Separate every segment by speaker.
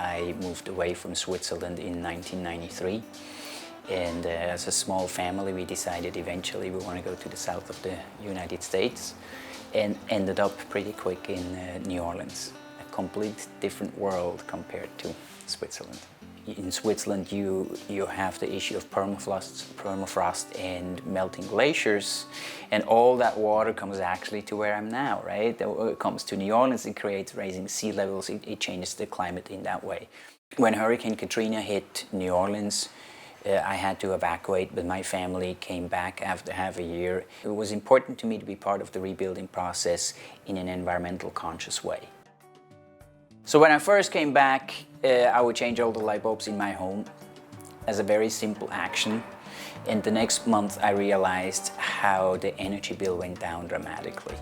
Speaker 1: I moved away from Switzerland in 1993. And as a small family, we decided eventually we want to go to the south of the United States, and ended up pretty quick in New Orleans. A complete different world compared to Switzerland. In Switzerland, you have the issue of permafrost and melting glaciers, and all that water comes actually to where I'm now, right? When it comes to New Orleans, it creates rising sea levels, it changes the climate in that way. When Hurricane Katrina hit New Orleans, I had to evacuate, but my family came back after half a year. It was important to me to be part of the rebuilding process in an environmental conscious way. So when I first came back, I would change all the light bulbs in my home as a very simple action. And the next month I realized how the energy bill went down dramatically.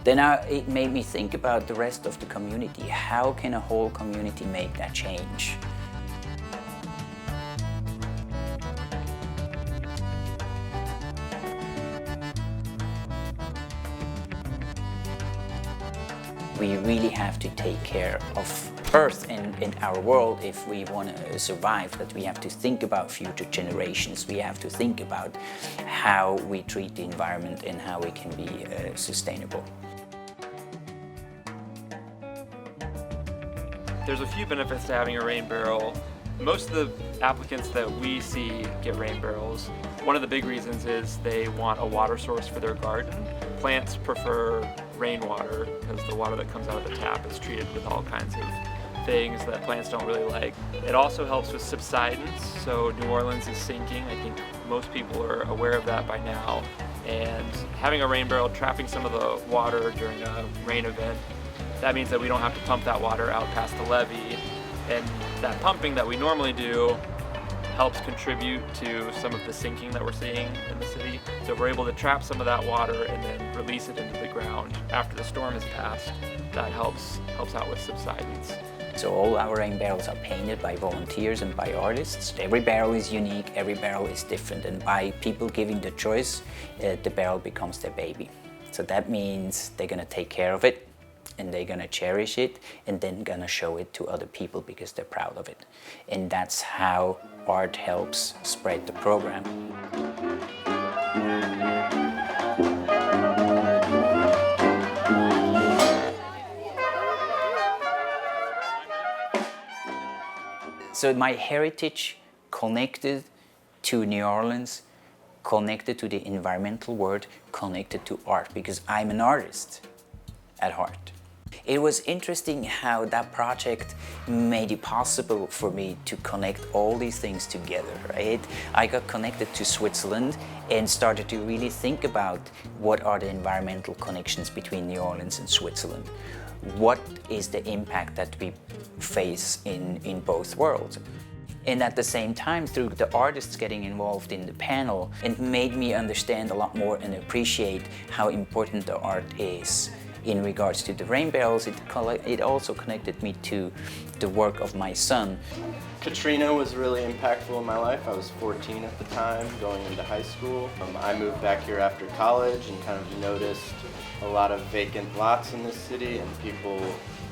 Speaker 1: Then it made me think about the rest of the community. How can a whole community make that change? We really have to take care of Earth and our world if we want to survive, that we have to think about future generations. We have to think about how we treat the environment and how we can be sustainable.
Speaker 2: There's a few benefits to having a rain barrel. Most of the applicants that we see get rain barrels, one of the big reasons is they want a water source for their garden. Plants prefer rainwater because the water that comes out of the tap is treated with all kinds of things that plants don't really like. It also helps with subsidence, so New Orleans is sinking. I think most people are aware of that by now. And having a rain barrel trapping some of the water during a rain event, that means that we don't have to pump that water out past the levee. And that pumping that we normally do helps contribute to some of the sinking that we're seeing in the city. So if we're able to trap some of that water and then release it into the ground after the storm has passed, that helps out with subsidence.
Speaker 1: So all our rain barrels are painted by volunteers and by artists. Every barrel is unique, every barrel is different, and by people giving the choice, the barrel becomes their baby. So that means they're going to take care of it, and they're going to cherish it, and then going to show it to other people because they're proud of it. And that's how art helps spread the program. So my heritage connected to New Orleans, connected to the environmental world, connected to art, because I'm an artist at heart. It was interesting how that project made it possible for me to connect all these things together, right? I got connected to Switzerland and started to really think about what are the environmental connections between New Orleans and Switzerland. What is the impact that we face in both worlds? And at the same time, through the artists getting involved in the panel, it made me understand a lot more and appreciate how important the art is. In regards to the rain barrels, it also connected me to the work of my son.
Speaker 3: Katrina was really impactful in my life. I was 14 at the time, going into high school. I moved back here after college and kind of noticed a lot of vacant lots in the city and people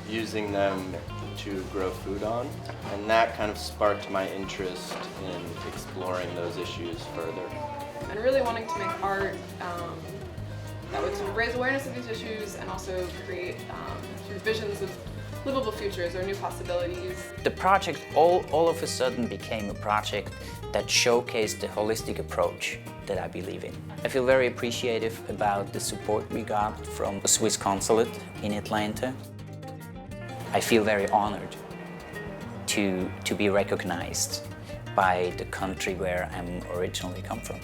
Speaker 3: using them to grow food on. And that kind of sparked my interest in exploring those issues further.
Speaker 4: And really wanting to make art that would sort of raise awareness of these issues and also create sort of visions of livable futures or new possibilities.
Speaker 1: The project all of a sudden became a project that showcased the holistic approach that I believe in. I feel very appreciative about the support we got from the Swiss consulate in Atlanta. I feel very honored to be recognized by the country where I'm originally come from.